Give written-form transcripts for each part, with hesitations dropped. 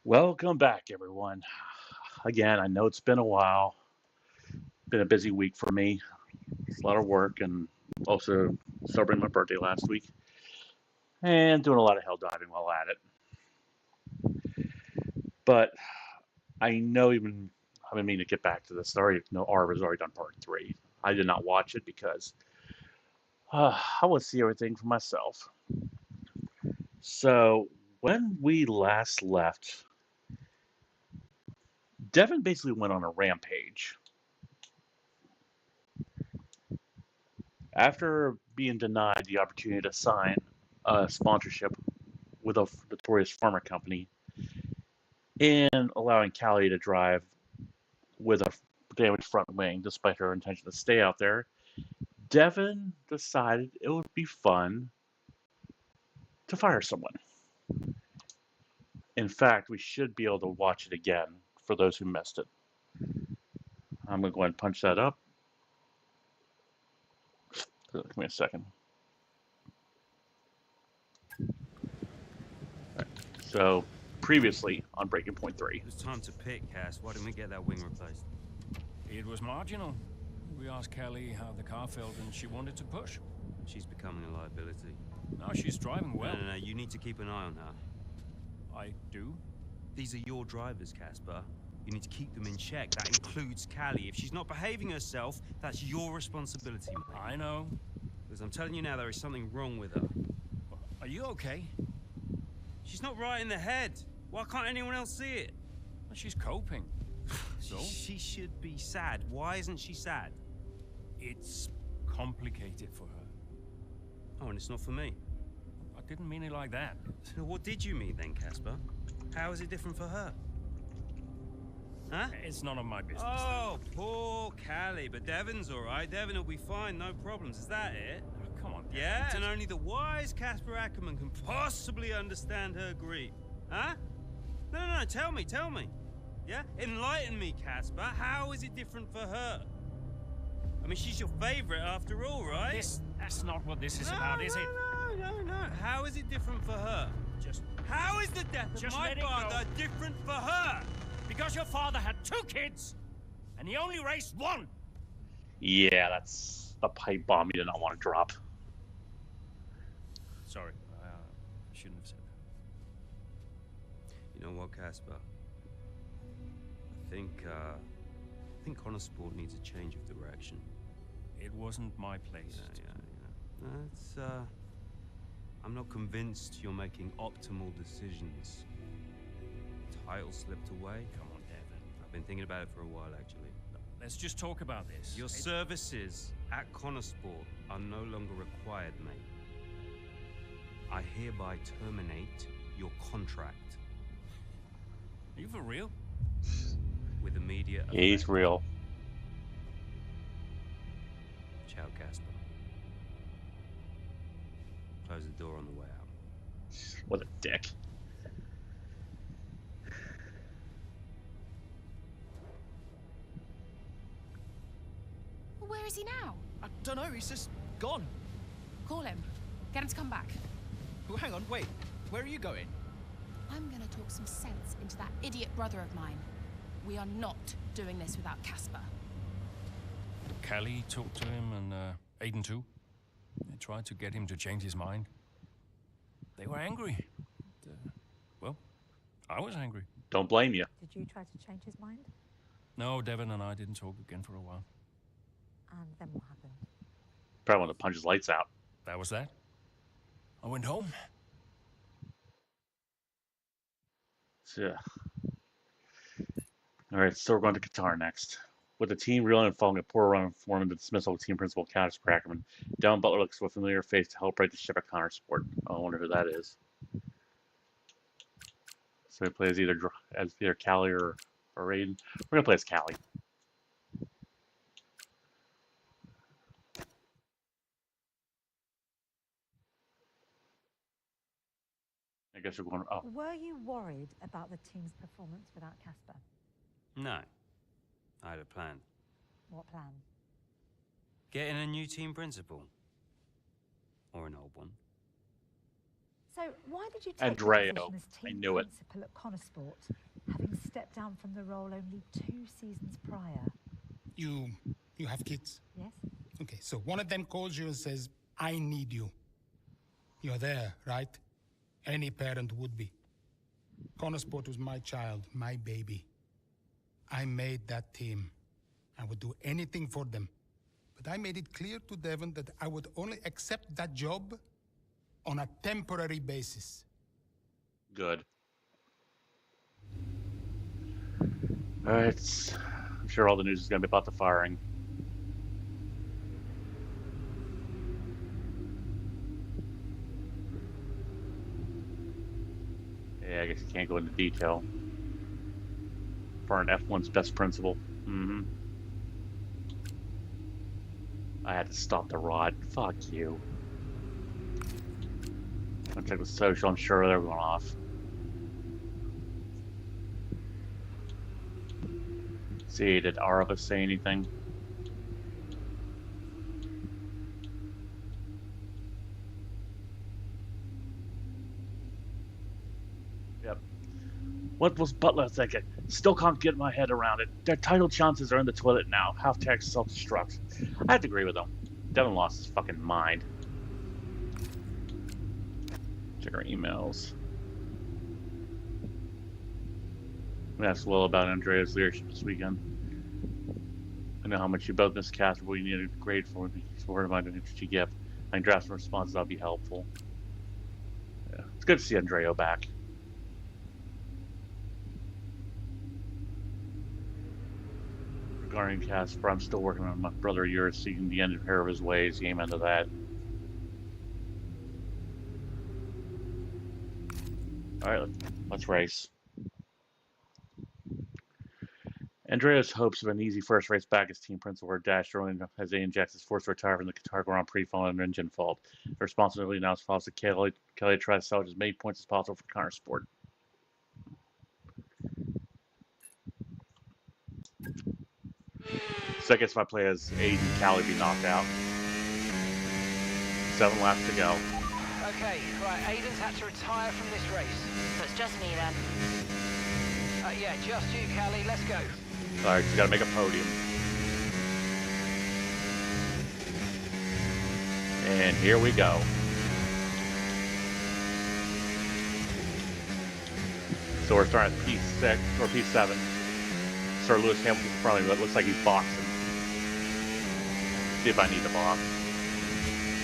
Welcome back, everyone. Again, I know it's been a while. Been a busy week for me. It's a lot of work and also celebrating my birthday last week and doing a lot of hell diving while at it. But I know even I've been meaning to get back to this. Already, no, Arv has already done part three. I did not watch it because I want to see everything for myself. So when we last left, Devon basically went on a rampage. After being denied the opportunity to sign a sponsorship with a notorious pharma company and allowing Callie to drive with a damaged front wing despite her intention to stay out there, Devon decided it would be fun to fire someone. In fact, we should be able to watch it again for those who missed it. I'm going to go ahead and punch that up. Give me a second. Right. So, previously on Breaking Point 3. It was time to pick, Cass. Why didn't we get that wing replaced? It was marginal. We asked Callie how the car felt and she wanted to push. She's becoming a liability. Now she's driving well. No, you need to keep an eye on her. I do? These are your drivers, Casper. You need to keep them in check. That includes Callie. If she's not behaving herself, that's your responsibility, mate. I know. Because I'm telling you now, there is something wrong with her. Are you okay? She's not right in the head. Why can't anyone else see it? She's coping. So? She should be sad. Why isn't she sad? It's complicated for her. Oh, and it's not for me. I didn't mean it like that. So what did you mean then, Casper? How is it different for her? Huh? It's none of my business. Oh, poor Callie. But Devon's all right. Devon will be fine, no problems. Is that it? Oh, come on, Devon. Yeah, and only the wise Casper Ackerman can possibly understand her grief. Huh? No, tell me. Yeah? Enlighten me, Casper. How is it different for her? I mean, she's your favorite after all, right? That's not what this is about, is it? No. How is it different for her? How is the death of my father different for her? Because your father had 2 kids, and he only raised 1. Yeah, that's a pipe bomb you did not want to drop. Sorry, I shouldn't have said that. You know what, Casper? I think Konnorsport needs a change of direction. It wasn't my place. Yeah. That's, I'm not convinced you're making optimal decisions. Title slipped away. Come on, Devon. I've been thinking about it for a while, actually. Let's just talk about this. Your services at Konnorsport are no longer required, mate. I hereby terminate your contract. Are you for real? With immediate effect. He's real. Ciao, Casper. Close the door on the way out. What a dick. Where is he now? I don't know, he's just gone. Call him. Get him to come back. Oh, hang on, wait. Where are you going? I'm gonna talk some sense into that idiot brother of mine. We are not doing this without Casper. Callie talked to him and Aiden too. They tried to get him to change his mind. They were angry. Well, I was angry. Don't blame you. Did you try to change his mind? No, Devon and I didn't talk again for a while. And then what happened? Probably want to punch his lights out. That was that. I went home. Yeah. All right, so we're going to Qatar next. With the team reeling and following a poor run of form and the dismissal of team principal Casper Ackerman, Devon Butler looks for a familiar face to help right the ship at Konnorsport. I wonder who that is. So he plays either Callie or Aiden. We're gonna play as Callie. I guess we're going. Oh, Were you worried about the team's performance without Casper? No. I had a plan. What plan? Getting a new team principal. Or an old one. So why did you take Andreo, the position as I team knew it. principal at Konnorsport, having stepped down from the role only 2 seasons prior? You have kids? Yes? Okay, so one of them calls you and says, I need you. You're there, right? Any parent would be. Konnorsport was my child, my baby. I made that team. I would do anything for them. But I made it clear to Devon that I would only accept that job on a temporary basis. Good. Alright. I'm sure all the news is going to be about the firing. Yeah, I guess you can't go into detail. For an F1's best principal. I had to stop the rod. Fuck you. I'll check the social. I'm sure they're going off. See, did Arva say anything? Yep. What was Butler thinking? Still can't get my head around it. Their title chances are in the toilet now. Half-tech self-destruct. I have to agree with them. Devon lost his fucking mind. Check our emails. We asked Will about Andrea's leadership this weekend. I know how much you both miss Casper, but we need a grade for me. So word about an interest you give. I can draft some responses that'll be helpful. Yeah. It's good to see Andrea back. Regarding Casper, I'm still working on my brother of yours, seeking the end of hair of his ways. Amen to that. Alright, let's race. Andrea's hopes of an easy first race back as team principal were dashed early as Aiden Jax is forced to retire from the Qatar Grand Prix following an engine fault. The responsibility now falls to Callie. Callie tries to salvage as many points as possible for Konnorsport. So I guess if I play as Aiden and Callie be knocked out. 7 laps to go. Okay, right, Aiden's had to retire from this race. So it's just me then. Yeah, just you, Callie, let's go. Alright, so gotta make a podium. And here we go. So we're starting at P6 or P7. Sir Lewis Hamilton's in front of me, but it looks like he's boxing. See if I need to box.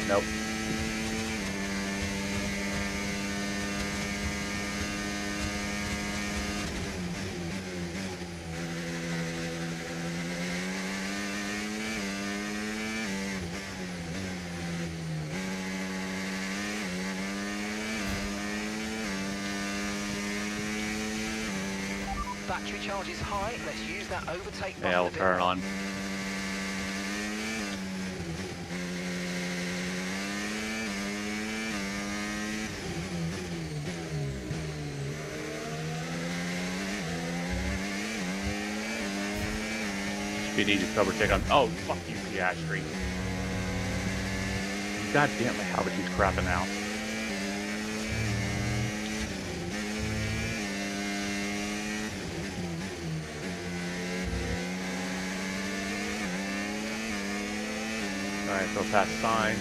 Nope. Battery charge is high, let's use that overtake button. Yeah, we'll turn it on. Should be an easy cover take on. Oh, fuck you, Piastri. God damn it, how would you crapping out? Alright, go past signs.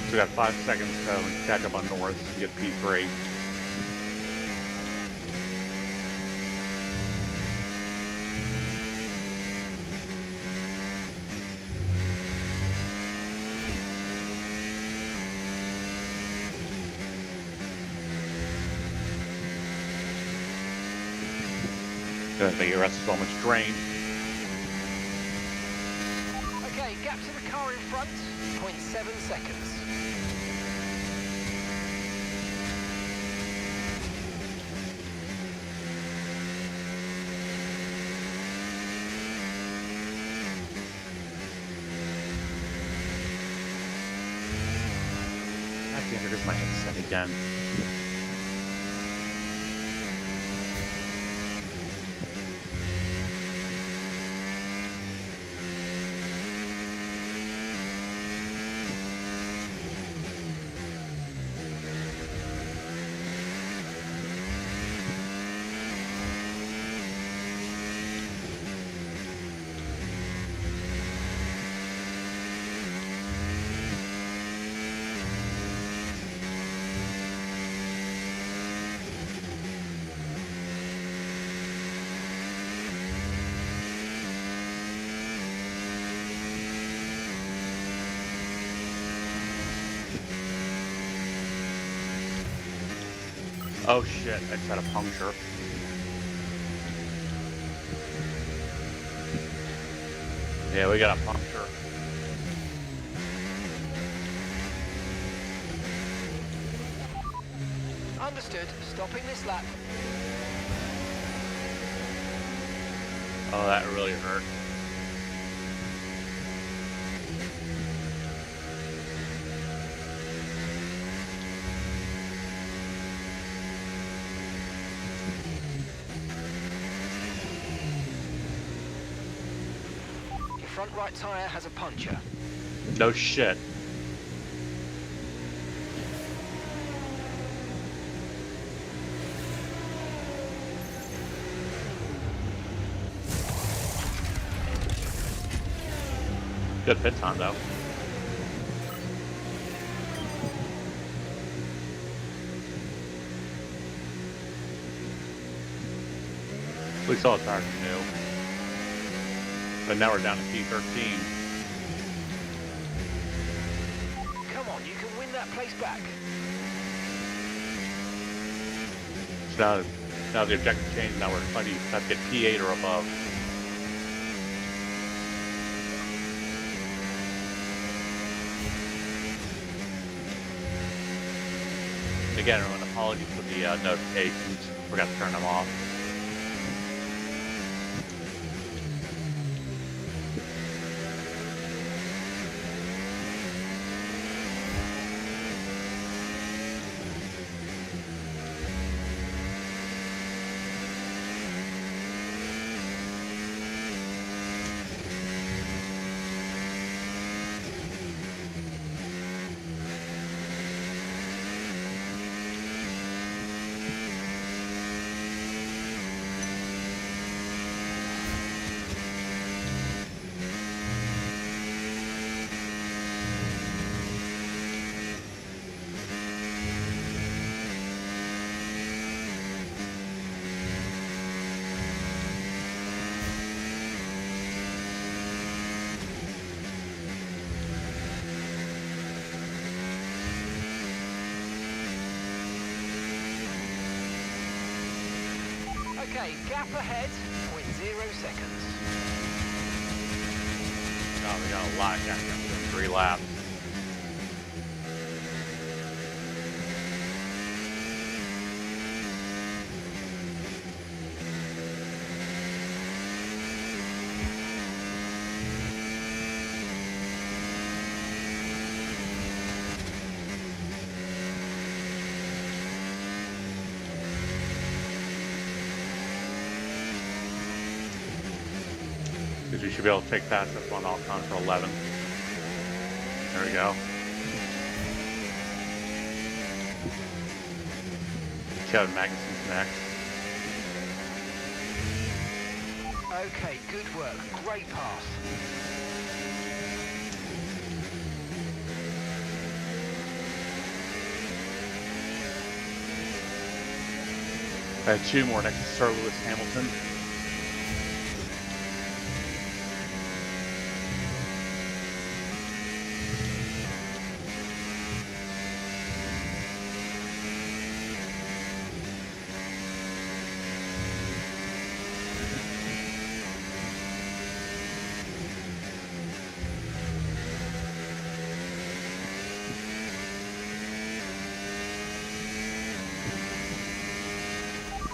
So we got 5 seconds to catch up on North to get P3. Gonna make your rest so much drain. Okay, gap to the car in front, 0.7 seconds. I have to introduce my headset again. Oh shit, I just had a puncture. Yeah, we got a puncture. Understood. Stopping this lap. Oh, that really hurt. Your front right tyre has a puncture. No shit. Good pit time though. At least all the tires are new. But now we're down to P13. Come on, you can win that place back. So now the objective changed. Now we're trying to have to get P8 or above. Again, everyone, apologies for the notifications. Forgot to turn them off. Okay, gap ahead, 0.0 seconds. Oh, we got a lot of gas after 3 laps. You should be able to take past this one all on for 11. There we go. Kevin Magnuson's next. Okay, good work. Great pass. I had 2 more next to Sir Lewis Hamilton.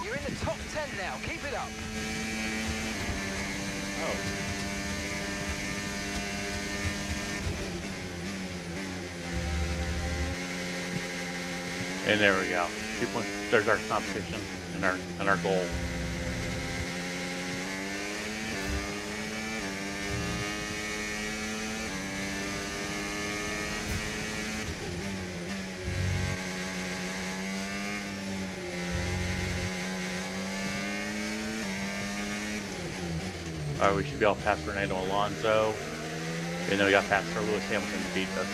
You're in the top 10 now. Keep it up. Oh. And there we go. 2 points. There's our competition and our goal. We should be able to pass Fernando Alonso. And then we got past Sir Lewis Hamilton to beat us.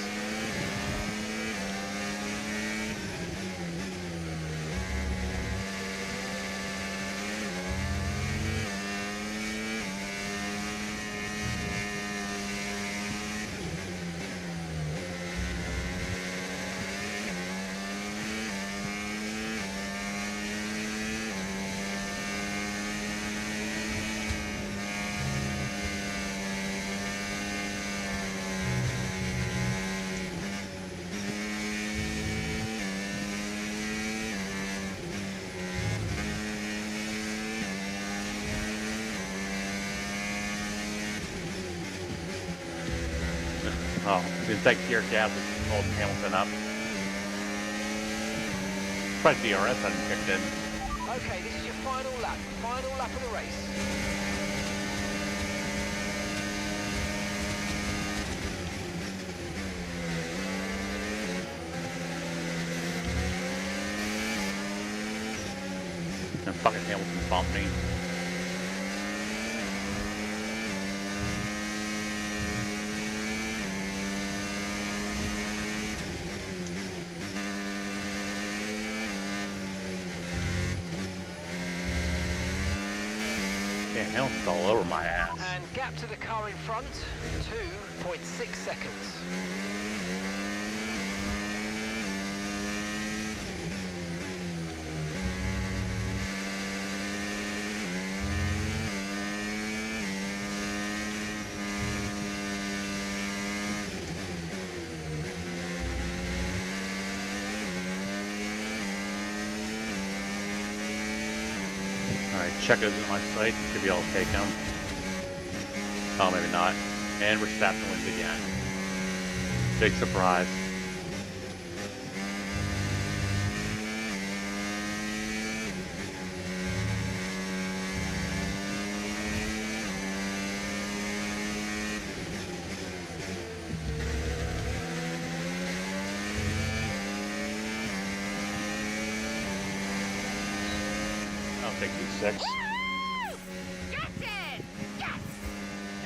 Oh, in fact, Pierre Gasly called Hamilton up. Probably DRS hadn't kicked in. Okay, this is your final lap of the race. And fucking Hamilton bumped me. Yeah, Hamilton's all over my ass. And gap to the car in front, 2.6 seconds. Alright, Checo's in my sight. Should be able to take him. Oh, maybe not. And Verstappen wins again. Big surprise. I'll take these 6. Get it! Yes!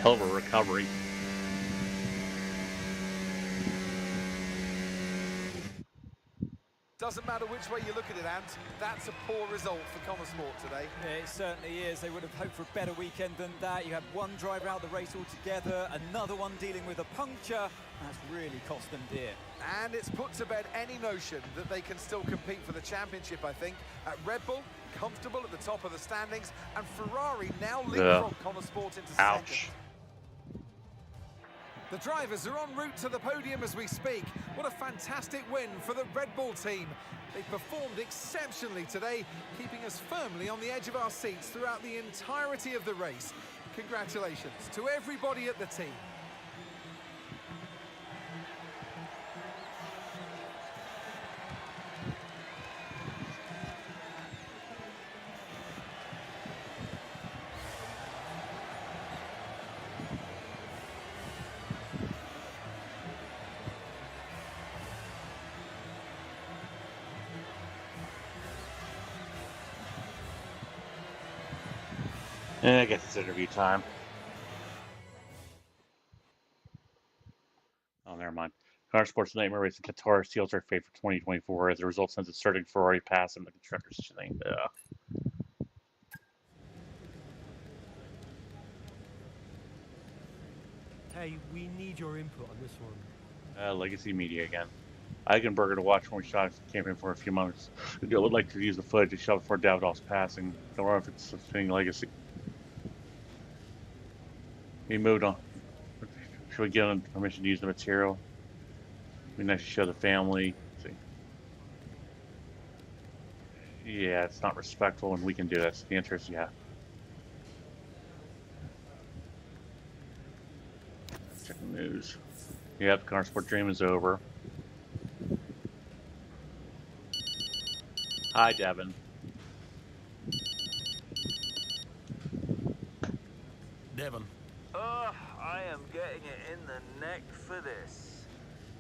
Hell of a recovery. Doesn't matter which way you look at it, Ant. That's a poor result for Konnorsport today. Yeah, it certainly is. They would have hoped for a better weekend than that. You had one driver out of the race altogether, another one dealing with a puncture. That's really cost them dear. And it's put to bed any notion that they can still compete for the championship, I think. At Red Bull, comfortable at the top of the standings, and Ferrari now leapfrog Konnorsport into second. The drivers are en route to the podium as we speak. What a fantastic win for the Red Bull team. They performed exceptionally today, keeping us firmly on the edge of our seats throughout the entirety of the race. Congratulations to everybody at the team. I guess it's interview time. Oh, never mind. Konnorsport's Nightmare Racing Qatar seals our fate for 2024 as a result since it's starting Ferrari pass in the constructors thing. Hey, we need your input on this one. Legacy Media again. Eigenberger to watch when we shot campaign for a few months. I would like to use the footage to show before Davidoff's passing. Don't know if it's a thing Legacy. We moved on. Should we give them permission to use the material? Be nice to show the family. Let's see. Yeah, it's not respectful, and we can do this. The answer is yeah. Check the news. Yep, Konnorsport dream is over. Hi, Devon. Devon. I am getting it in the neck for this.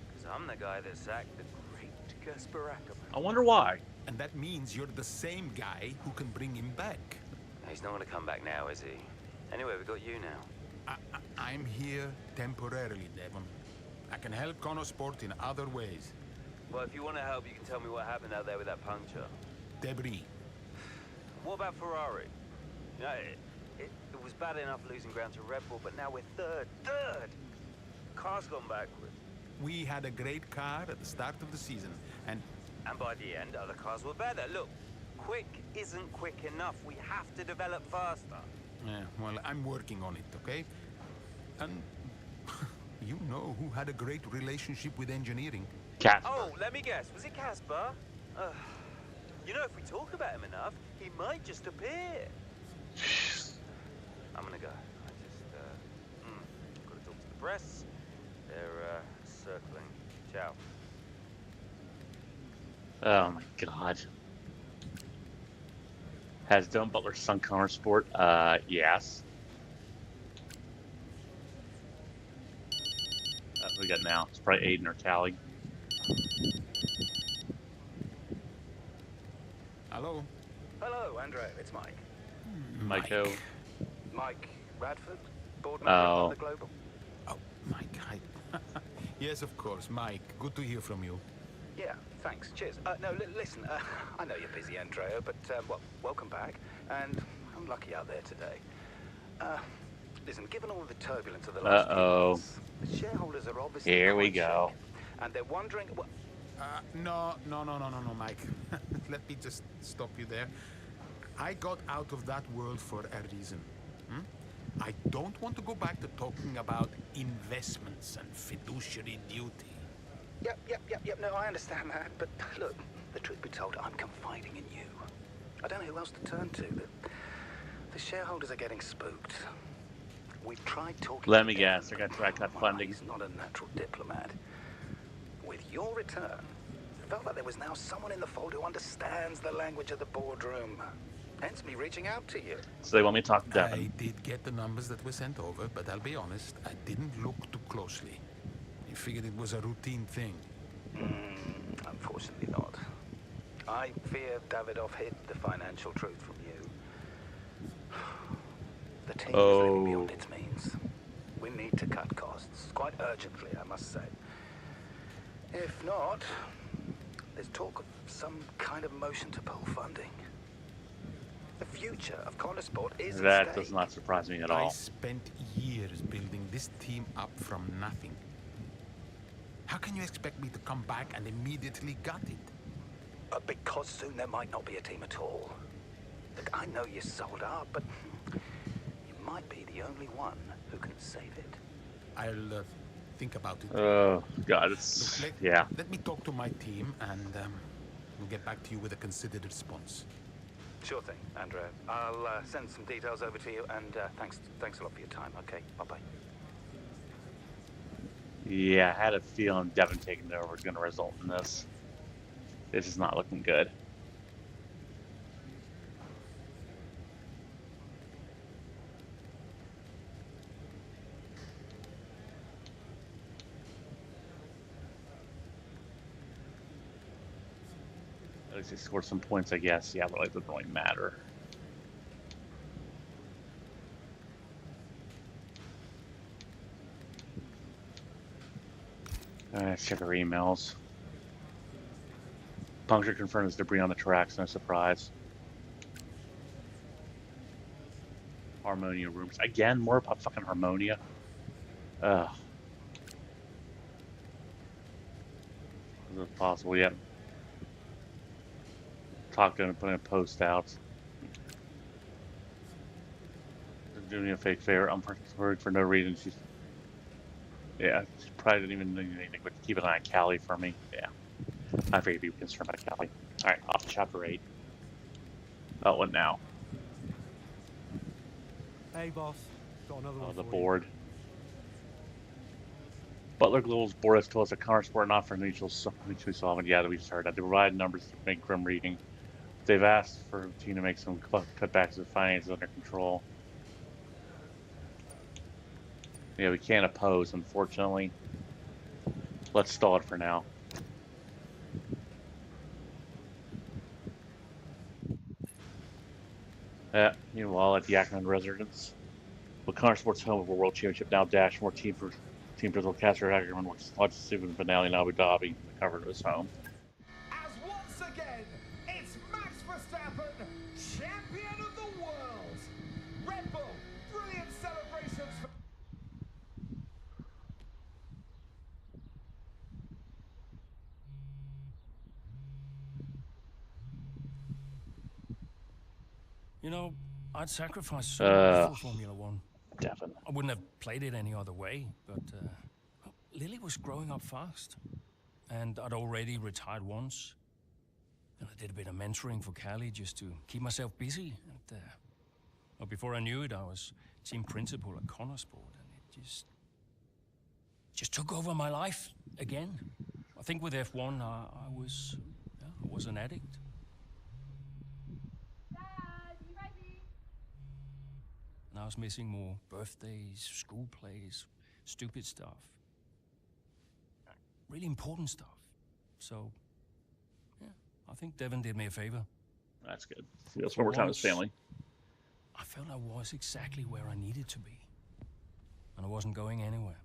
Because I'm the guy that sacked the great Casper Ackerman. I wonder why. And that means you're the same guy who can bring him back. He's not going to come back now, is he? Anyway, we got you now. I'm here temporarily, Devon. I can help Konnorsport in other ways. Well, if you want to help, you can tell me what happened out there with that puncture. Debris. What about Ferrari? You know, it was bad enough losing ground to Red Bull, but now we're third. Car's gone backwards. We had a great car at the start of the season, and by the end, other cars were better. Look, quick isn't quick enough. We have to develop faster. yeah, well, I'm working on it, okay? And you know who had a great relationship with engineering? Casper. Oh, let me guess. Was it Casper? You know, if we talk about him enough, he might just appear. I'm gonna go. I just, gotta talk to the press. They're Ciao. Oh my god. Has Devon Butler sung Konnorsport? Yes. Who we got now? It's probably Aiden or Callie. Hello? Hello, Andrew. It's Mike. Myko. Mike Radford, board member of Thunder Global. Oh, Mike, hi. Yes, of course, Mike. Good to hear from you. Yeah, thanks. Cheers. No, listen, I know you're busy, Andrea, but, well, welcome back. And I'm lucky out there today. Listen, given all the turbulence of the last few months, the shareholders are obviously Here we go. shaken, and they're wondering... No, Mike. Let me just stop you there. I got out of that world for a reason. I don't want to go back to talking about investments and fiduciary duty. Yep. No, I understand that. But look, the truth be told, I'm confiding in you. I don't know who else to turn to. The shareholders are getting spooked. We've tried talking. Let me guess. They're going to try cut funding. He's not a natural diplomat. With your return, it felt like there was now someone in the fold who understands the language of the boardroom. Hence me reaching out to you. So they want me to talk to Devon. I did get the numbers that were sent over, but I'll be honest, I didn't look too closely. I figured it was a routine thing. Unfortunately not. I fear Davidoff hid the financial truth from you. The team is living beyond its means. We need to cut costs, quite urgently, I must say. If not, there's talk of some kind of motion to pull funding. The future of Konnorsport is at That stake. does not surprise me at all. I spent years building this team up from nothing. How can you expect me to come back and immediately gut it? Because soon there might not be a team at all. Look, I know you're sold out, but you might be the only one who can save it. I'll think about it. Oh, God, it's... Look, yeah. Let me talk to my team, and we'll get back to you with a considered response. Sure thing, Andrea. I'll send some details over to you, and thanks a lot for your time. Okay, bye-bye. Yeah, I had a feeling Devon taking it over was going to result in this. This is not looking good. At least they scored some points, I guess. Yeah, but like, it doesn't really matter. Let's check our emails. Puncture confirms debris on the tracks, no surprise. Harmonia rooms. Again, more about fucking Harmonia. Ugh. Is it possible yet? Talk to him and put in a post out. They're doing me a fake favor. I'm worried for no reason. Yeah, she probably didn't even do anything but keep an eye on Callie for me. Yeah. I figured you'd be concerned about Callie. Alright, off to chapter 8. Oh, what now? Hey, boss. Got another one Oh, the for board. Butler Global's board has told us that Konnorsport not for mutually solvent. Yeah, we just heard that. They provide numbers to make grim reading. They've asked for the team to make some cutbacks of finances under control. Yeah, we can't oppose, unfortunately. Let's stall it for now. Yeah, meanwhile, at the Ackerman residence. With Konnorsport's home of a world championship now dash more team for Casper Ackerman watches the Super finale in Abu Dhabi, the cover of his home. As once again, it's Max Verstappen, champion of the world. Red Bull, brilliant celebrations for... You know, I'd sacrifice so much for Formula One. Devon. I wouldn't have played it any other way, but Lily was growing up fast. And I'd already retired once. And I did a bit of mentoring for Callie just to keep myself busy. And well, before I knew it, I was team principal at Konnorsport, and it just took over my life again. I think with F1, I was an addict. Dad, you ready? And I was missing more birthdays, school plays, stupid stuff. Really important stuff. So, yeah, I think Devon did me a favor. That's good. He spent more time with his family. I felt I was exactly where I needed to be. And I wasn't going anywhere.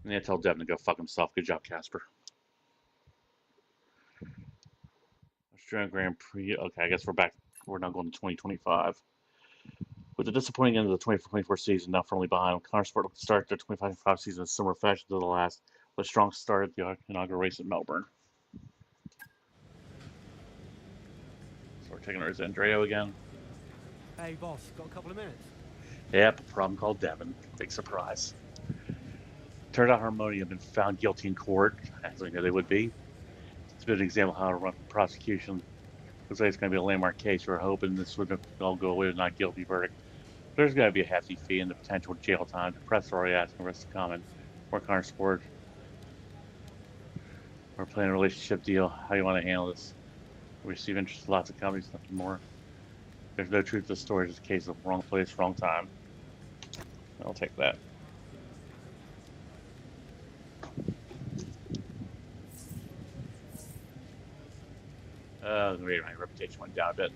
And I told Devon to go fuck himself. Good job, Casper. Australian Grand Prix. Okay, I guess we're back. We're now going to 2025. With the disappointing end of the 2024 season now firmly behind, Konnorsport will start their 2025 season in similar fashion to the last, with a strong start at the inaugural race at Melbourne. So we're taking our Zendreo again. Hey, boss, got a couple of minutes? Yep, a problem called Devon. Big surprise. Turned out Harmonia had been found guilty in court, as we knew they would be. It's been an example of how to run prosecution. Looks like it's going to be a landmark case. We're hoping this would all go away with a not guilty verdict. There's going to be a hefty fee and the potential jail time. The press are already asking for us to comment. More Konnorsport. We're playing a relationship deal. How do you want to handle this? We receive interest in lots of companies, nothing more. There's no truth to the story. It's a case of wrong place, wrong time. I'll take that. My reputation went down a bit.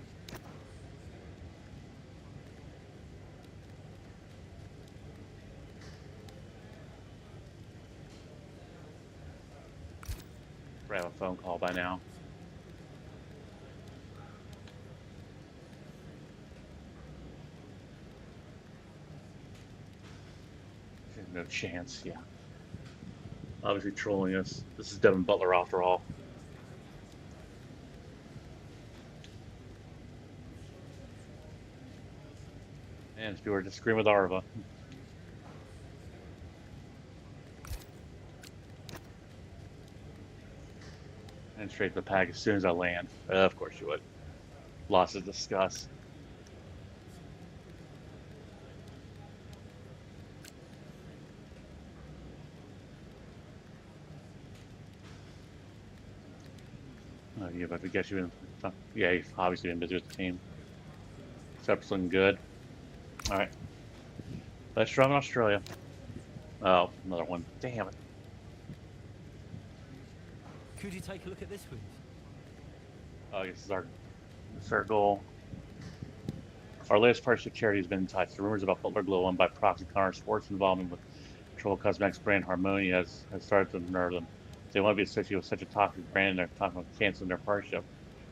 I have a phone call by now. No chance, yeah. Obviously trolling us. This is Devon Butler after all. And if you were disagreeing with Arva. And straight to the pack as soon as I land. Of course you would. Lots to discuss. You're about to get you in. Yeah, you've obviously been busy with the team. Sep's looking good. Alright. Let's try in Australia. Oh, another one. Damn it. Could you take a look at this, please? I guess this is our goal. Our latest partnership charity has been in touch. The rumors about Butler Glow and by proxy Konnorsport's involvement with Troll Cosmetics brand Harmonia has started to nerve them. They want to be associated with such a toxic brand, and they're talking about canceling their partnership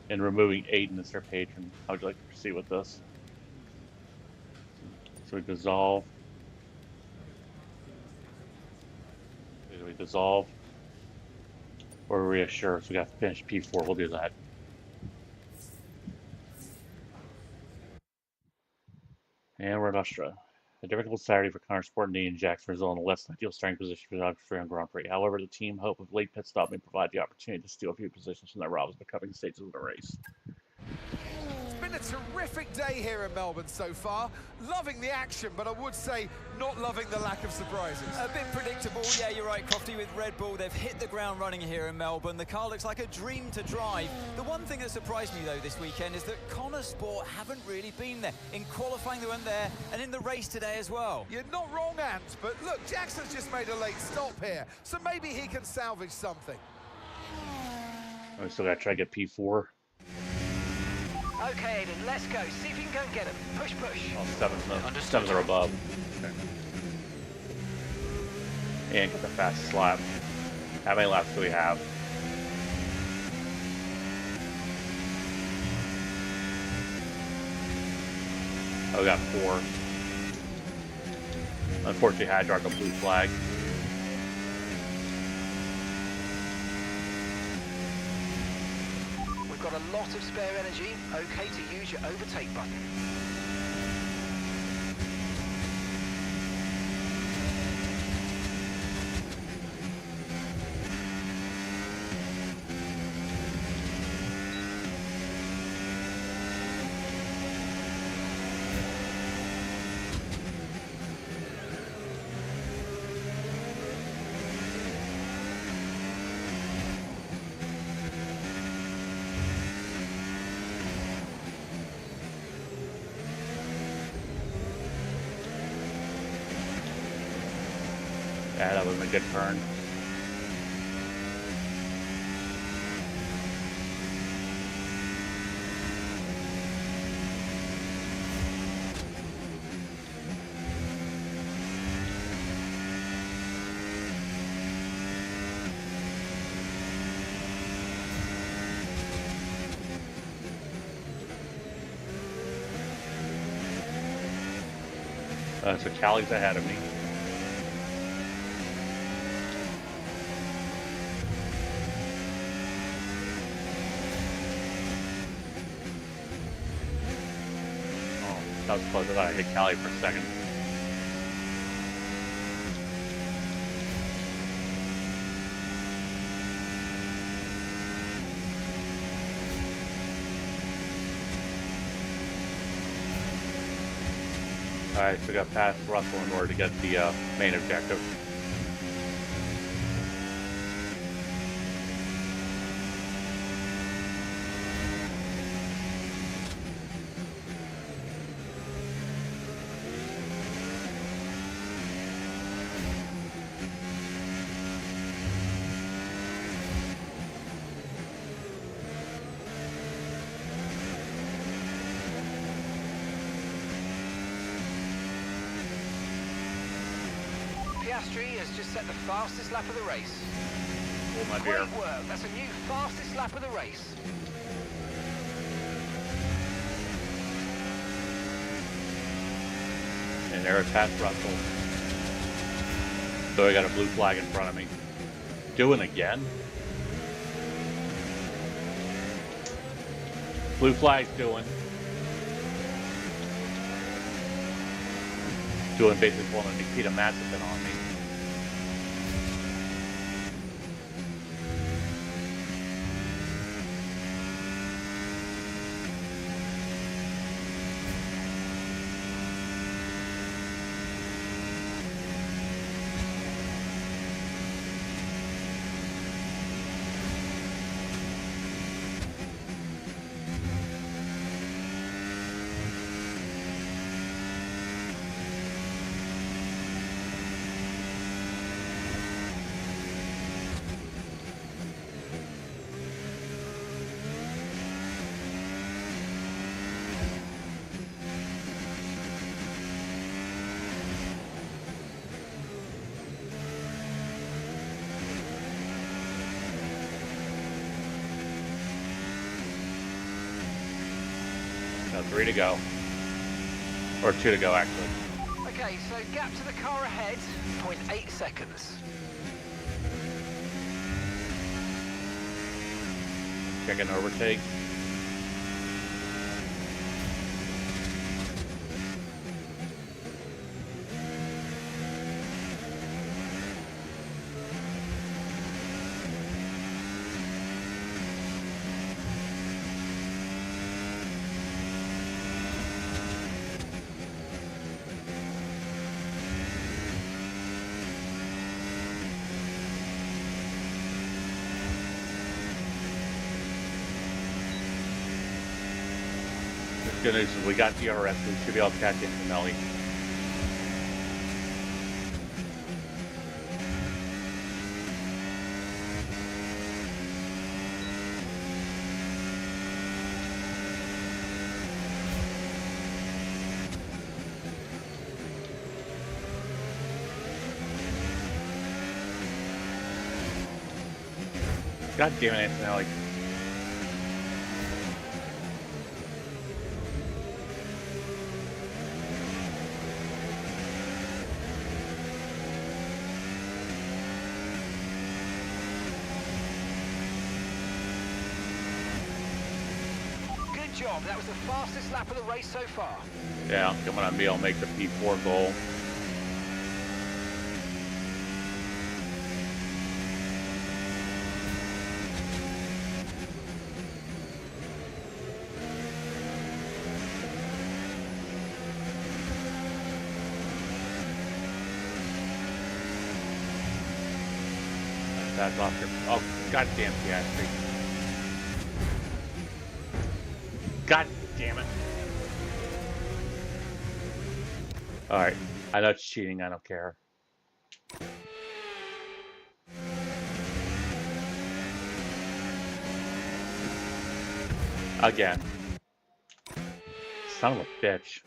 and removing Aiden as their patron. How would you like to proceed with this? So we dissolve. Do we dissolve? Or reassure? So we got to finish P4. We'll do that. And we're in Australia. A difficult Saturday for Konnorsport and in Jackson result in a less than ideal starting position for the Australian Grand Prix. However, the team hope with late pit stop may provide the opportunity to steal a few positions from their rivals in the coming stages of the race. It's been a terrific day here in Melbourne so far. Loving the action, but I would say not loving the lack of surprises. A bit predictable, yeah, you're right, Crofty, with Red Bull. They've hit the ground running here in Melbourne. The car looks like a dream to drive. The one thing that surprised me, though, this weekend is that Konnorsport haven't really been there. In qualifying, they weren't there, and in the race today as well. You're not wrong, Ant, but look, Jackson's just made a late stop here, so maybe he can salvage something. We still got to try to get P4. Okay, Aiden, let's go. See if you can go and get him. Push, push. Oh, sevens are above. Okay. And get the fastest lap. How many laps do we have? Oh, we got 4. Unfortunately, I had to draw the blue flag. We've got a lot of spare energy. Okay to use your overtake button. Yeah, that was a good turn. So Callie's ahead of me. Oh, that was close. I thought I hit Callie for a second. Alright, so we got past Russell in order to get the main objective. Piastri has just set the fastest lap of the race. Oh my Great dear. work. That's a new fastest lap of the race. And there it's past Russell. So I got a blue flag in front of me. Doing again? Blue flag's doing. Doing basically pulling a Nikita Mazepin on me. No, 3 to go. Or 2 to go, actually. Okay, so gap to the car ahead, 0.8 seconds. Checking overtake. Good news is we got DRS, so we should be able to catch Antonelli. God damn it, Antonelli. Job. That was the fastest lap of the race so far. Yeah, coming on me, I'll make the P4 goal. That's off your... Oh, goddamn Piastri. God damn it. Alright, I know it's cheating, I don't care. Again. Son of a bitch.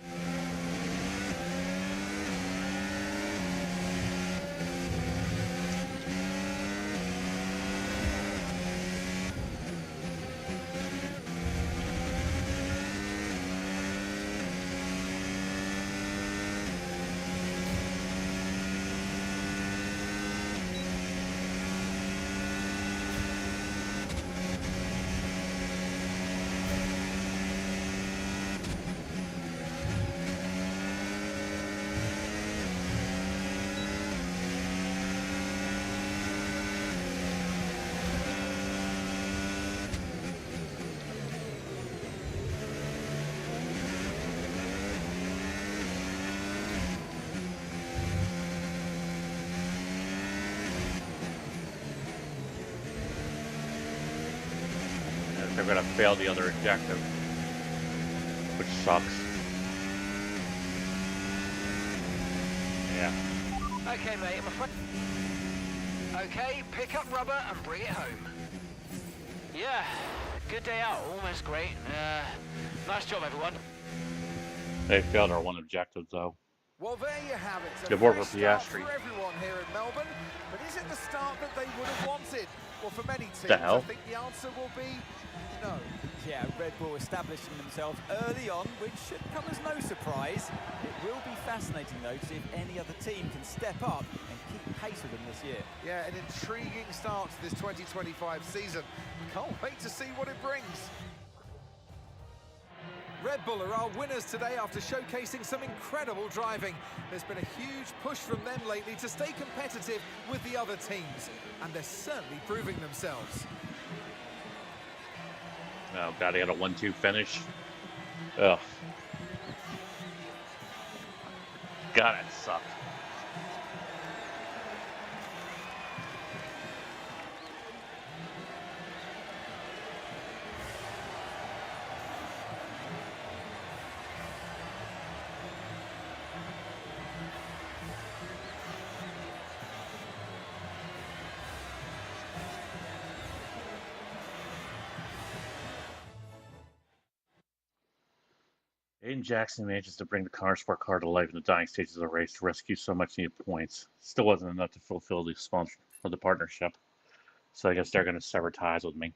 They're gonna fail the other objective, which sucks. Yeah. Okay, mate, I'm afraid. Okay, pick up rubber and bring it home. Yeah, good day out, almost great. Nice job, everyone. They failed our one objective, though. Well, there you have it. Good work fresh for start Piastri. for everyone here in Melbourne, but is it the start that they would have wanted? Well, for many teams, The hell? I think the answer will be no. Yeah, Red Bull establishing themselves early on, which should come as no surprise. It will be fascinating, though, to see if any other team can step up and keep pace with them this year. Yeah, an intriguing start to this 2025 season. Can't wait to see what it brings. Red Bull are our winners today after showcasing some incredible driving. There's been a huge push from them lately to stay competitive with the other teams, and they're certainly proving themselves. Oh god, I got a 1-2 finish. Ugh. God, that sucked. Aiden Jackson manages to bring the Konnorsport car to life in the dying stages of the race to rescue so much needed points. Still wasn't enough to fulfill the sponsor for the partnership, so I guess they're going to sever ties with me.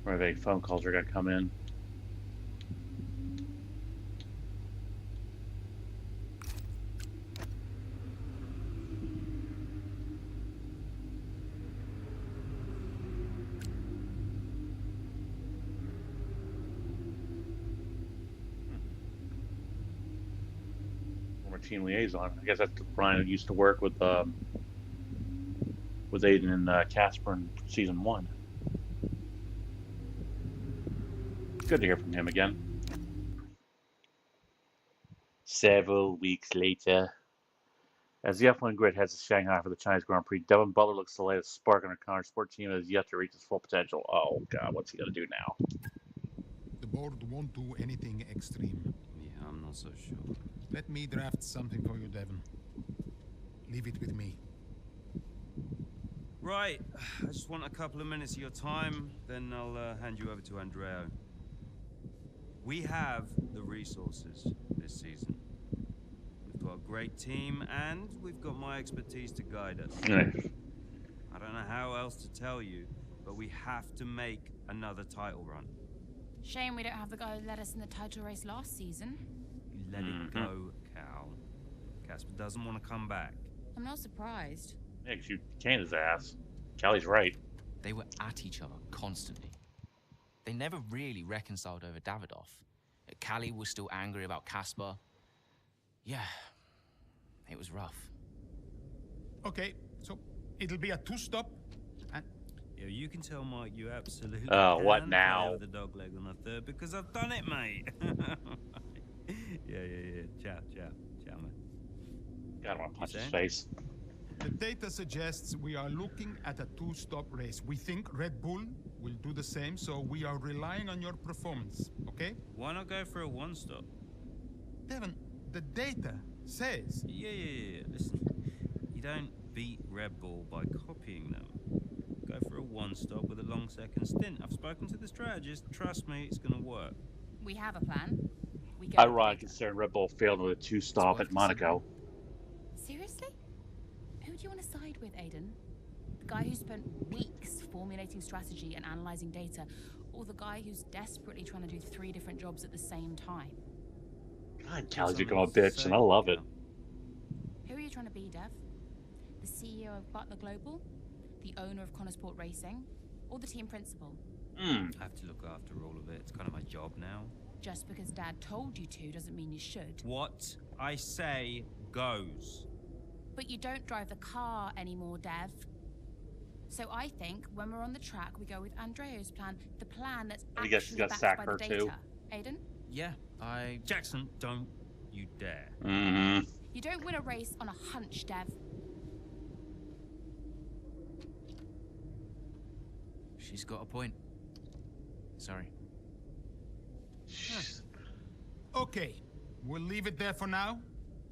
Or the phone calls are going to come in. Former team liaison. I guess that's Brian who used to work with Aiden and Casper in season 1. Good to hear from him again. Several weeks later. As the F1 grid heads to Shanghai for the Chinese Grand Prix, Devon Butler looks to light a spark on our Konnorsport team and has yet to reach its full potential. Oh god, what's he gonna do now? The board won't do anything extreme. Yeah, I'm not so sure. Let me draft something for you, Devon. Leave it with me. Right, I just want a couple of minutes of your time, then I'll hand you over to Andrea. We have the resources this season. We've got a great team, and we've got my expertise to guide us. Nice. I don't know how else to tell you, but we have to make another title run. Shame we don't have the guy who led us in the title race last season. You let it go, Cal. Casper doesn't want to come back. I'm not surprised. Yeah, 'cause you canned his ass. Callie's right. They were at each other constantly. They never really reconciled over Davidoff. Callie was still angry about Casper. Yeah, it was rough. Okay, so it'll be a 2-stop. And Yeah, you can tell Mike you absolutely what can now? play with the dog leg on the third because I've done it, mate. yeah. Ciao, man. God, I want to punch his face. The data suggests we are looking at a two-stop race. We think Red Bull will do the same, so we are relying on your performance, okay? Why not go for a one-stop? Devon, the data says... Yeah. Listen, you don't beat Red Bull by copying them. Go for a one-stop with a long second stint. I've spoken to the strategist. Trust me, it's going to work. We have a plan. We go. Ironic considering Red Bull failed with a 2-stop at Monaco. Seriously? Who do you want to side with, Aiden? The guy who spent weeks formulating strategy and analyzing data, or the guy who's desperately trying to do 3 different jobs at the same time? God, Callie's become a bitch, and I love it. Who are you trying to be, Dev? The CEO of Butler Global? The owner of Konnorsport Racing? Or the team principal? I have to look after all of it. It's kind of my job now. Just because Dad told you to doesn't mean you should. What I say goes. But you don't drive the car anymore, Dev. So I think when we're on the track, we go with Andreo's plan, the plan that's actually backed by the data. Aiden? Yeah, Jackson, don't you dare. You don't win a race on a hunch, Dev. She's got a point. Sorry. Okay, we'll leave it there for now.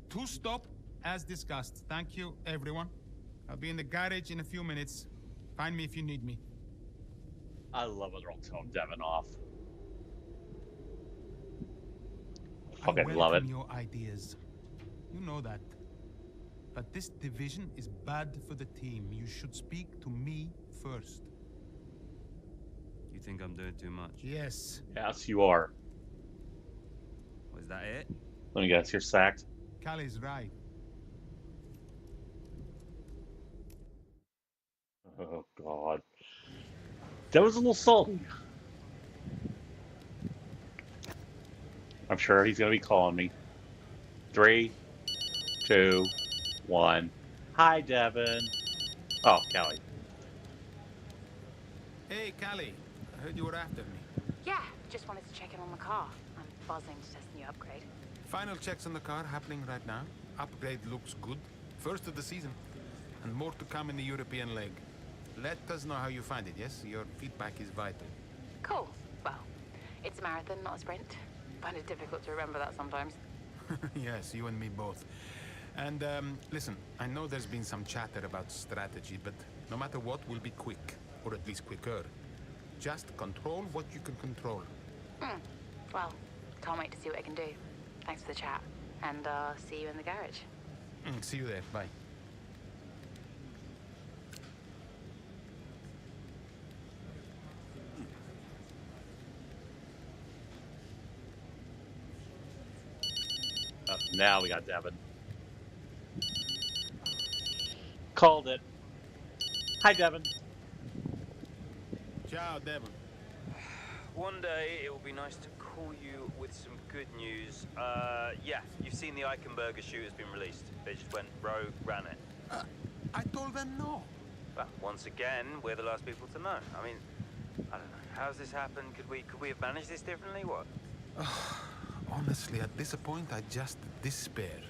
2-stop, as discussed. Thank you, everyone. I'll be in the garage in a few minutes. Find me if you need me. I love it. They're all telling Devon off. I Fucking love it. your ideas. You know that. But this division is bad for the team. You should speak to me first. You think I'm doing too much? Yes. Yes, you are. Was that it? Let me guess, you're sacked. Callie's right. Oh, God. That was a little salty. I'm sure he's going to be calling me. 3, 2, 1. Hi, Devon. Oh, Callie. Hey, Callie. I heard you were after me. Yeah, just wanted to check in on the car. I'm buzzing to test the new upgrade. Final checks on the car happening right now. Upgrade looks good. First of the season. And more to come in the European leg. Let us know how you find it, yes? Your feedback is vital. Cool. Well, it's a marathon, not a sprint. Find it difficult to remember that sometimes. Yes, you and me both. And, listen, I know there's been some chatter about strategy, but no matter what, we'll be quick. Or at least quicker. Just control what you can control. Well, can't wait to see what I can do. Thanks for the chat. And, see you in the garage. See you there. Bye. Now we got Devon. Called it. Hi, Devon. Ciao, Devon. One day it will be nice to call you with some good news. Yeah, you've seen the Eichenberger shoot has been released. They just went rogue, ran it. I told them no. Well, once again, we're the last people to know. I mean, I don't know. How's this happened? Could we have managed this differently? What? Honestly, at this point, I just despair.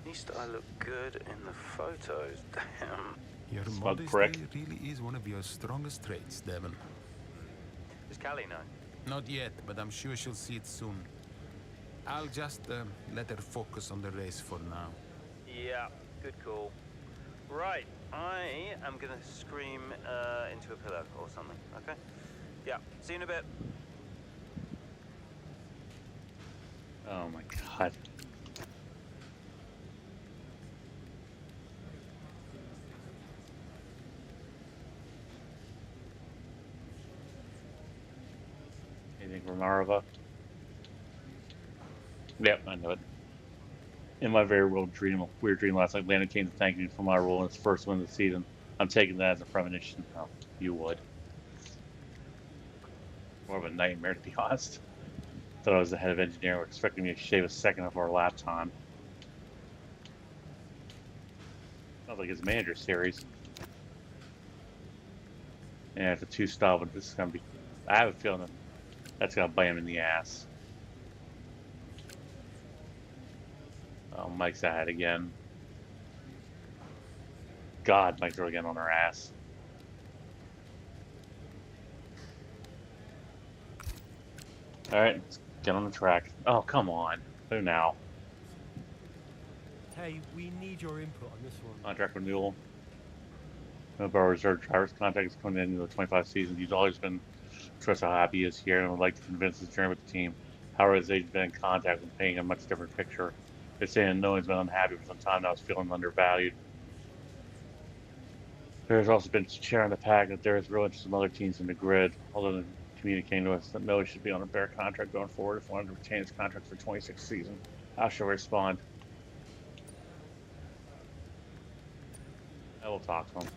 At least I look good in the photos, damn. Your Smug modesty prick. really is one of your strongest traits, Devon. Does Callie know? Not yet, but I'm sure she'll see it soon. I'll just let her focus on the race for now. Yeah, good call. Right, I am gonna scream into a pillow or something, okay? Yeah, see you in a bit. Oh my God. Anything from Narva? Yep, I know it. In my very weird dream last night, Landon came to thank me for my role in his first win of the season. I'm taking that as a premonition. Oh, you would. More of a nightmare, to be honest. Thought I was the head of engineering, were expecting me to shave a second of our lap time. Sounds like his manager series. Yeah, it's a 2-stop, but this is gonna be. I have a feeling that's gonna bite him in the ass. Oh, Mike's ahead again. God, Mike's really getting on their ass. Alright, let's get on the track. Oh, come on. Who now? Hey, we need your input on this one. Contract renewal. One of our reserve drivers' contract is coming into the 25 season. He's always been expressed how happy he is here and would like to convince his journey with the team. However, his agent's been in contact with painting a much different picture. They're saying no, he's been unhappy for some time now, is feeling undervalued. There's also been sharing the pack that there is real interest in other teams in the grid, although they're communicating to us that no, he should be on a bare contract going forward if he wanted to retain his contract for 26th season. How shall we respond? I will talk to him.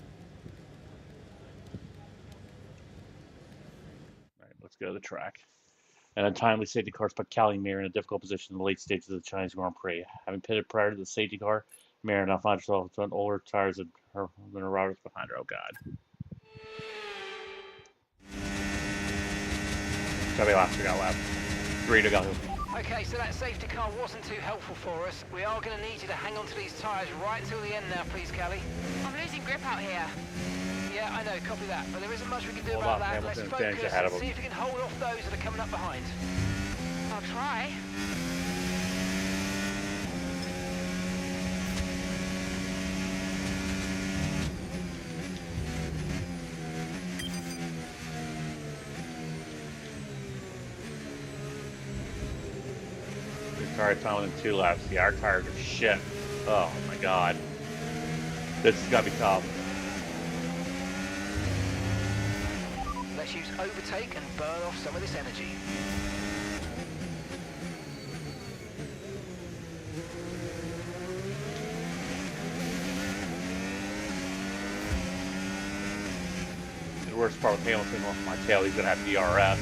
Alright, let's go to the track. And a timely safety car put Callie and Mir in a difficult position in the late stages of the Chinese Grand Prix. Having pitted prior to the safety car, Mir now finds herself with older tires than her riders behind her. Oh, God. Somebody left. We got left. 3 to go. Okay, so that safety car wasn't too helpful for us. We are going to need you to hang on to these tyres right till the end now, please, Callie. I'm losing grip out here. Yeah, I know, copy that. But there isn't much we can do Hold about on, that. Hamilton, Let's focus ahead of and him. see if we can hold off those that are coming up behind. I'll try. Car time within 2 laps. Yeah, our tires are shit. Oh my God. This has got to be tough. Let's use overtake and burn off some of this energy. The worst part with Hamilton off my tail, he's going to have DRS.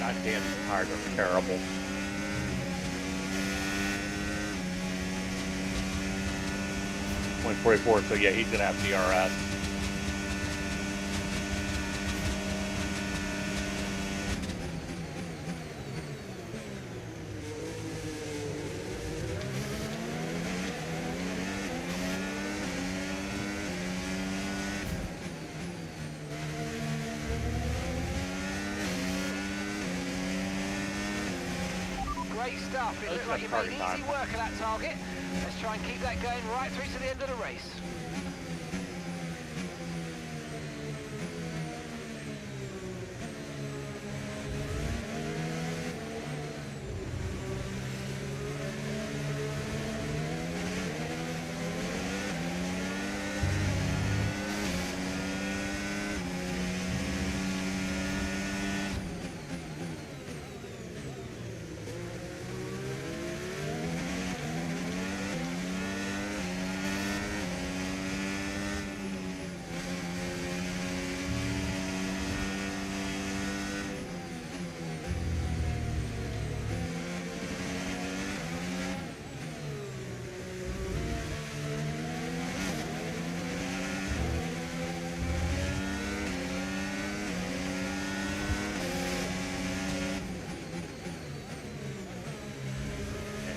God damn, these tires are terrible. .44, so yeah, he's gonna have DRS. Great stuff. It looked like you made easy work of that target. Let's try and keep that going right through to the end of the race.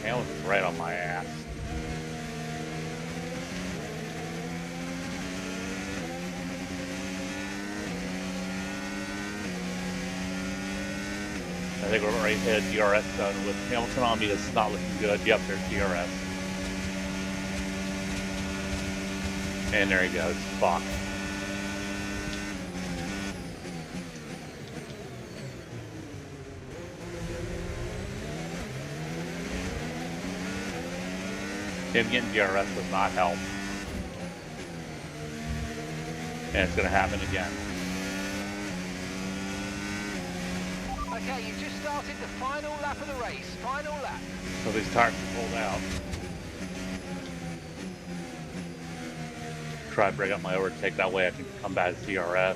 Hamilton's right on my ass. I think we're already hit DRS done with Hamilton on me. That's not looking good. Yep, there's DRS. And there he goes. Fuck. Him getting DRS does not help. And it's going to happen again. Okay, you've just started the final lap of the race. Final lap. So these tires are pulled out. try to bring up my overtake. That way I can come back to DRS.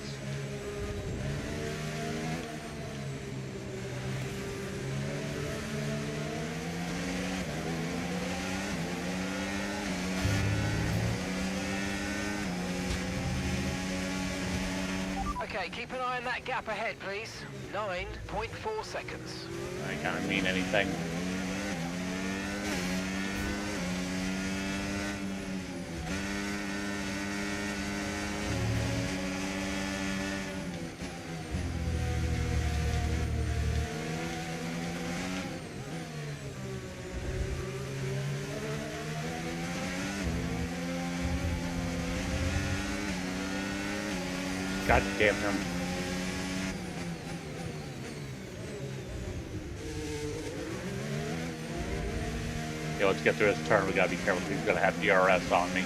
Okay, keep an eye on that gap ahead, please. 9.4 seconds. I can't mean anything. God damn him. Okay, let's get through this turn. We gotta be careful. He's gonna have DRS on me.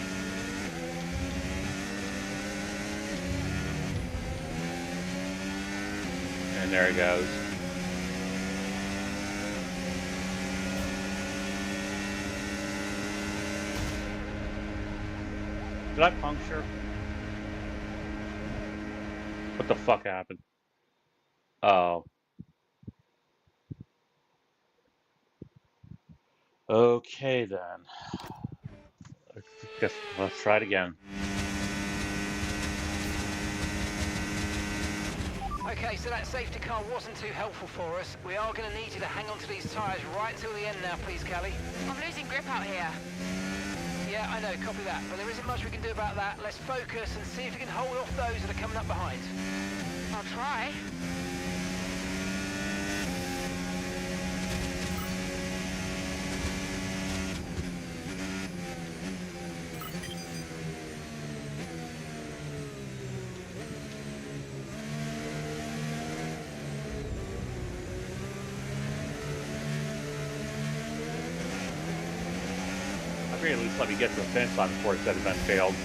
And there he goes. Did I puncture? What the fuck happened? Oh. Okay then. Guess let's try it again. Okay, so that safety car wasn't too helpful for us. We are going to need you to hang on to these tyres right till the end now, please, Callie. I'm losing grip out here. Yeah, I know, copy that. But there isn't much we can do about that. Let's focus and see if we can hold off those that are coming up behind. I'll try. I figured at least let me get to the finish line before it said event failed.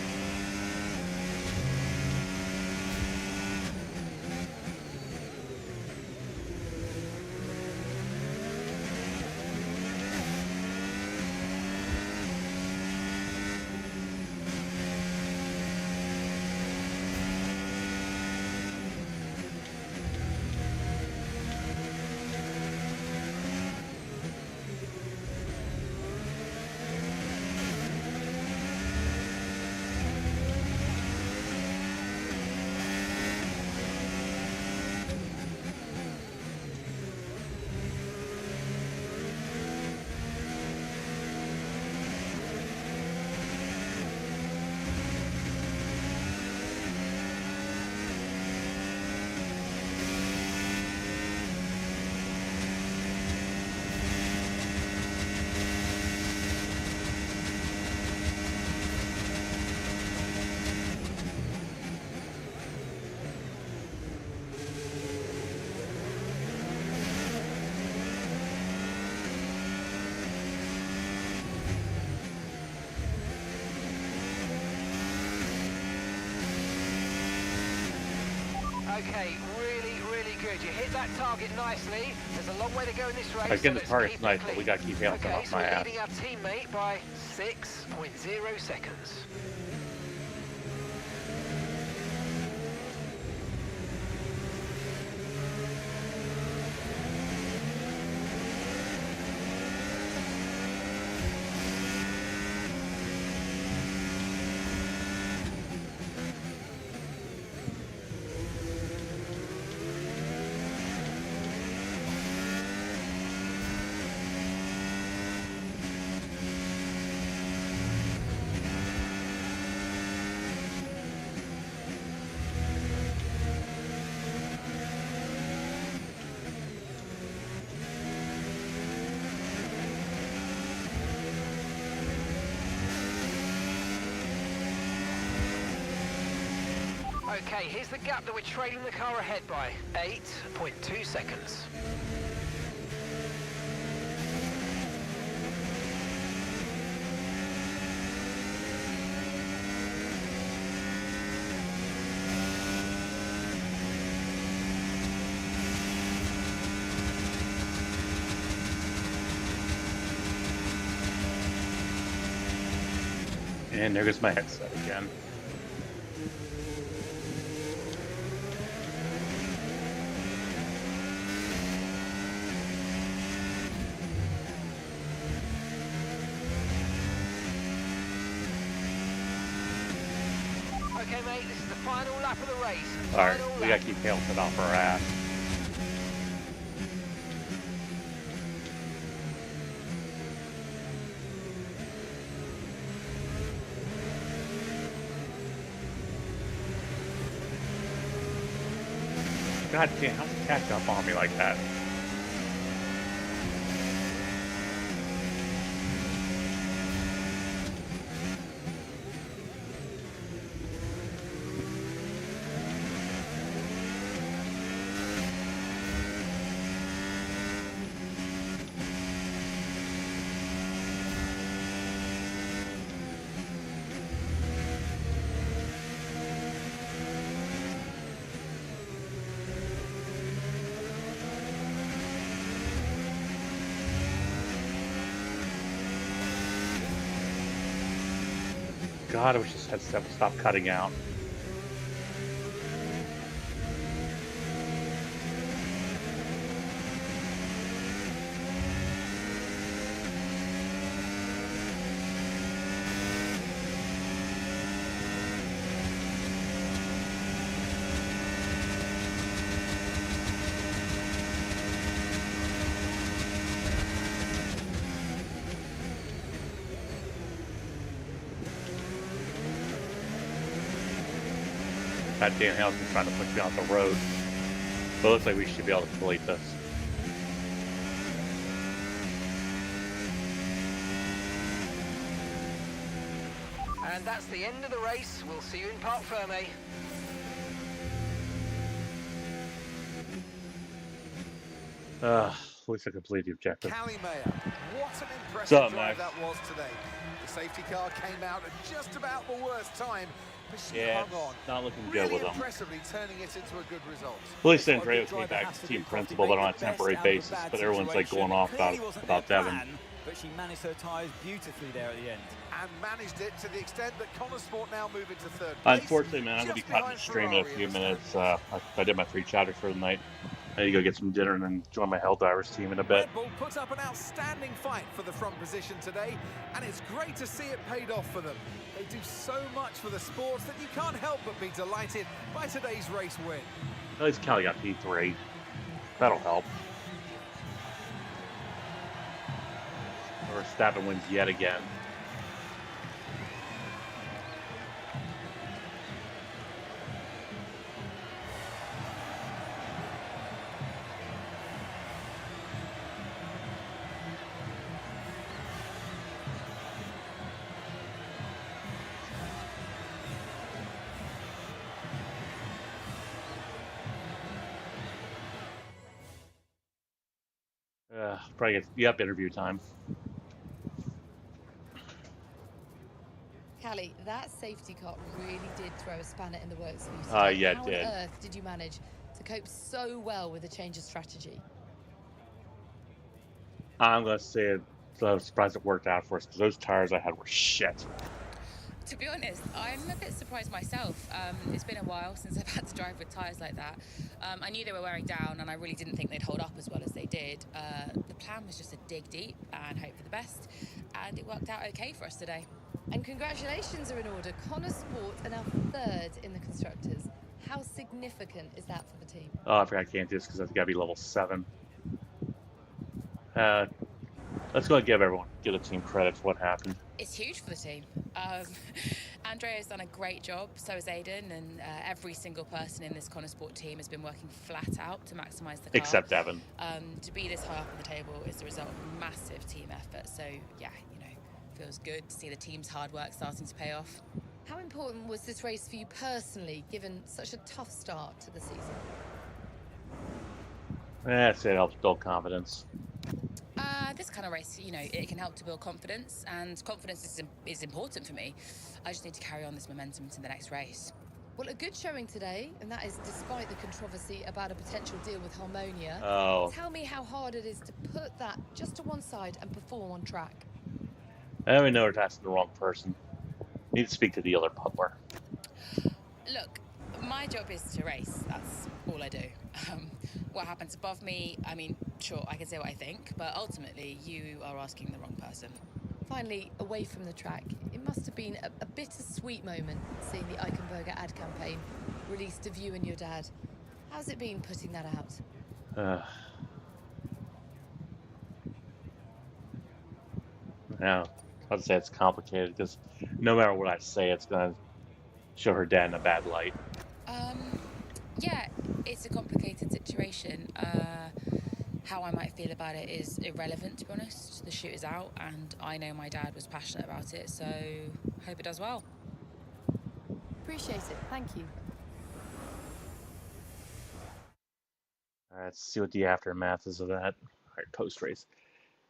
Okay, really good. You hit that target nicely. There's a long way to go in this race. I get so the target's nice, clean. but we gotta keep Hamilton okay, off so my we're ass. leading our teammate by 6.0 seconds. Okay, here's the gap that we're trailing the car ahead by. 8.2 seconds. And there goes my headset again. Okay, mate, this is the final lap of the race. Alright, we gotta keep Hamilton off our ass. God damn, how's the cat jump on me like that? God, I wish this had stopped cutting out. God damn, Hamilton's trying to push me off the road. But it looks like we should be able to complete this. And that's the end of the race. We'll see you in Parc Ferme. At least I completed the objective. Callie Mayer, what an impressive What's up, drive Max? that was today. The safety car came out at just about the worst time, but she Yeah, hung on. it's not looking Really good with them. impressively turning it into a good result. At least Andrea came back to team principal, but on a temporary basis. But everyone's like going off about Devon. But she managed her tyres beautifully there at the end. And managed it to the extent that Konnorsport now move into third place. Unfortunately, man, I'm going to be cutting the stream in a few minutes. I did my 3 chapters for the night. I need to go get some dinner and then join my Helldivers team in a bit. Red Bull put up an outstanding fight for the front position today, and it's great to see it paid off for them. They do so much for the sports that you can't help but be delighted by today's race win. At least Callie got P3. That'll help. Verstappen wins yet again. Probably get interview time. Callie, that safety car really did throw a spanner in the works for you today. Yeah, How it did. on earth did you manage to cope so well with the change of strategy? I'm going to say I'm surprised it worked out for us because those tires I had were shit. To be honest, I'm a bit surprised myself. It's been a while since I've had to drive with tyres like that. I knew they were wearing down and I really didn't think they'd hold up as well as they did. The plan was just to dig deep and hope for the best, and it worked out okay for us today. And congratulations are in order. Konnorsport are now 3rd in the Constructors. How significant is that for the team? Oh, I forgot I can't do this because I've got to be level 7. Let's go and give the team credit for what happened. It's huge for the team. Andrea's done a great job, so has Aiden, and every single person in this Konnorsport team has been working flat out to maximise the car. Except Devon. To be this high up on the table is the result of a massive team effort, so yeah, feels good to see the team's hard work starting to pay off. How important was this race for you personally, given such a tough start to the season? I'd say it helps build confidence. This kind of race, it can help to build confidence, and confidence is important for me. I just need to carry on this momentum to the next race. Well, a good showing today, and that is despite the controversy about a potential deal with Harmonia. Oh. Tell me how hard it is to put that just to one side and perform on track. I only know we're asking the wrong person. Need to speak to the other puttler. Look, my job is to race. That's all I do. What happens above me, I mean, sure, I can say what I think, but ultimately, you are asking the wrong person. Finally, away from the track, it must have been a bittersweet moment seeing the Eichenberger ad campaign released of you and your dad. How's it been putting that out? Yeah, I'd say it's complicated because no matter what I say, it's gonna show her dad in a bad light. Yeah, it's a complicated situation. How I might feel about it is irrelevant, to be honest. The shoot is out, and I know my dad was passionate about it, so hope it does well. Appreciate it. Thank you. Let's see what the aftermath is of that. All right, post-race.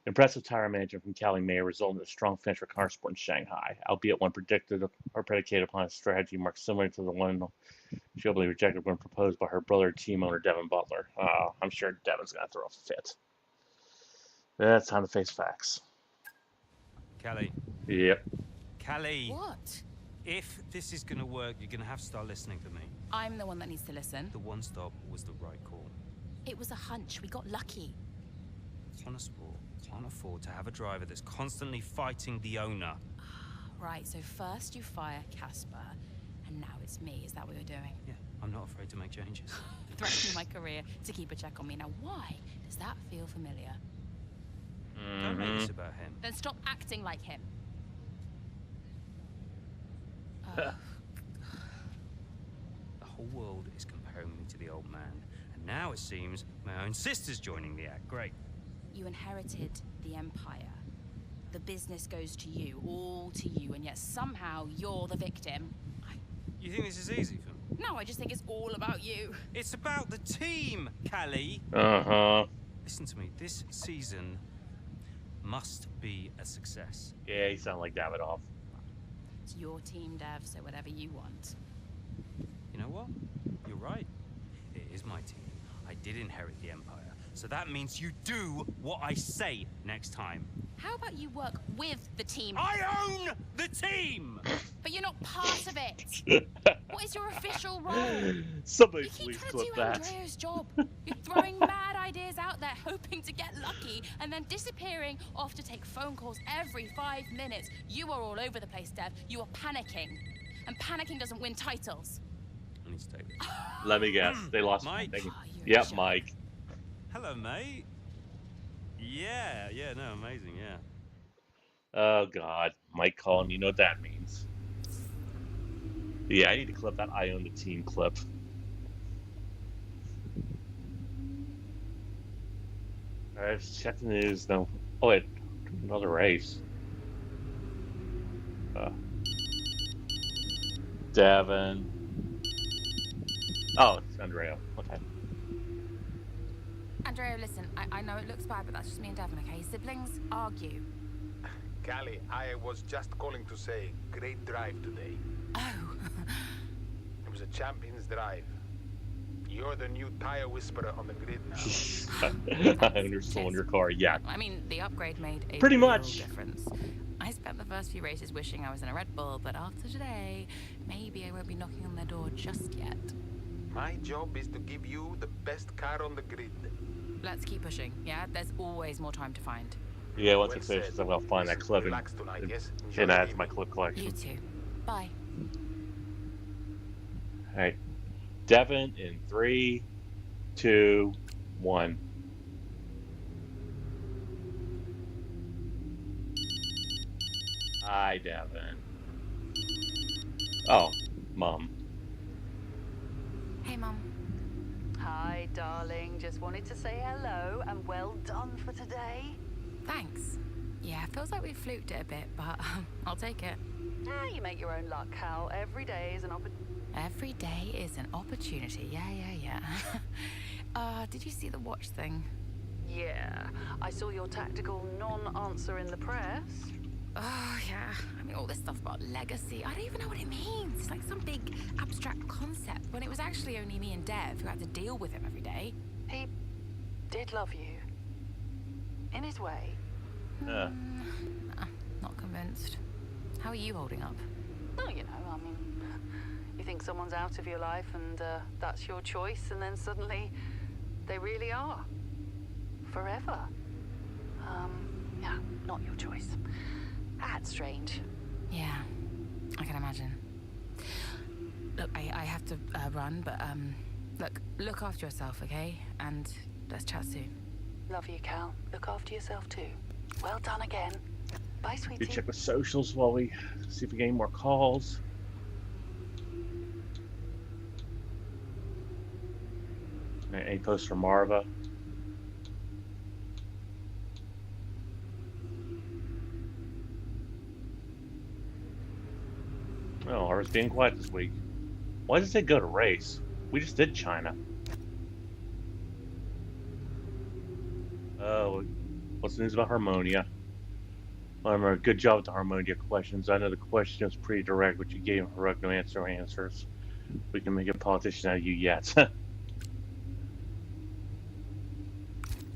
Impressive tire management from Callie may result in a strong finish for Konnorsport in Shanghai, albeit one predicted or predicated upon a strategy marked similar to the one she openly rejected when proposed by her brother team owner Devon Butler. I'm sure Devon's going to throw a fit. It's time to face facts. Callie. Yep. Callie. What? If this is going to work, you're going to have to start listening to me. I'm the one that needs to listen. The one stop was the right call. It was a hunch. We got lucky. Konnorsport can't afford to have a driver that's constantly fighting the owner. Right, so first you fire Casper, and now it's me. Is that what you're doing? Yeah, I'm not afraid to make changes. Threatening my career to keep a check on me. Now, why does that feel familiar? Don't make this about him. Then stop acting like him. The whole world is comparing me to the old man, and now it seems my own sister's joining the act. Great. You inherited the empire. The business goes to you, all to you, and yet somehow you're the victim. You think this is easy for me? No, I just think it's all about you. It's about the team, Callie. Uh-huh. Listen to me. This season must be a success. Yeah, you sound like Davidoff. It's your team, Dev, so whatever you want. You know what? You're right. It is my team. I did inherit the empire. So that means you do what I say next time. How about you work with the team? I own the team! But you're not part of it. What is your official role? Somebody you keep please trying clip to do that. Andrea's job. You're throwing mad ideas out there, hoping to get lucky, and then disappearing off to take phone calls every 5 minutes. You are all over the place, Dev. You are panicking. And panicking doesn't win titles. I need to take this. Let me guess. They lost. Mike. Yep, Mike. Hello, mate. Yeah, no, amazing, yeah. Oh, God. Mike calling, you know what that means. Yeah, I need to clip that I own the team clip. Alright, let's check the news. No. Oh, wait. Another race. Devon. Oh, it's Andrea. Okay. Andrea, listen, I know it looks bad, but that's just me and Devon, okay? Siblings argue. Callie, I was just calling to say, great drive today. Oh. It was a champion's drive. You're the new tire whisperer on the grid now. I understand your car, yeah. I mean, the upgrade made a Pretty real much. difference. I spent the first few races wishing I was in a Red Bull, but after today, maybe I won't be knocking on their door just yet. My job is to give you the best car on the grid. Let's keep pushing, yeah? There's always more time to find. Yeah, once it finishes, I'm going to find that clip and add to my clip collection. You too. Bye. Alright. Devon in 3, 2, 1. Hi, Devon. Oh, Mom. Hey, Mom. Hi, darling. Just wanted to say hello and well done for today. Thanks. Yeah, feels like we fluked it a bit, but I'll take it. You make your own luck, Cal. Every day is an opportunity. Every day is an opportunity. Yeah. Did you see the watch thing? Yeah. I saw your tactical non-answer in the press. Oh, yeah. I mean, all this stuff about legacy, I don't even know what it means. It's like some big abstract concept when it was actually only me and Dev who had to deal with him every day. He did love you. In his way. Not convinced. How are you holding up? No, you know, I mean, you think someone's out of your life and that's your choice, and then suddenly they really are. Forever. Yeah, not your choice. That's strange. Yeah, I can imagine. Look, I have to run, but look after yourself, okay? And let's chat soon. Love you, Cal. Look after yourself too. Well done again. Bye, We sweetie. check the socials while we see if we get any more calls. Any posts from Marva? Oh, Marva's being quiet this week. Why does it go to race? We just did China. Oh, what's the news about Harmonia? Well, good job with the Harmonia questions. I know the question was pretty direct, but you gave heroic no answers. We can make a politician out of you yet.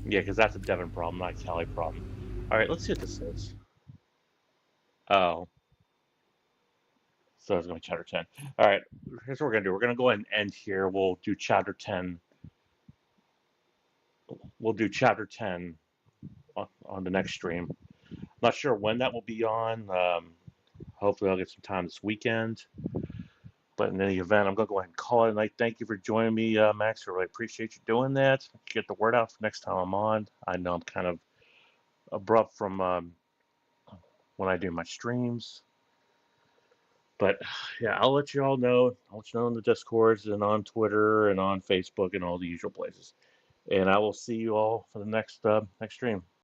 Yeah, because that's a Devon problem, not a Callie problem. All right, let's see what this is. Oh. So it's going to be chapter 10. All right, here's what we're going to do. We're going to go ahead and end here. We'll do chapter 10. We'll do chapter 10 on the next stream. Not sure when that will be on. Hopefully I'll get some time this weekend. But in any event, I'm going to go ahead and call it a night. Thank you for joining me, Max. I really appreciate you doing that. Get the word out for next time I'm on. I know I'm kind of abrupt from when I do my streams. But yeah, I'll let you all know. I'll let you know in the Discords and on Twitter and on Facebook and all the usual places. And I will see you all for the next stream.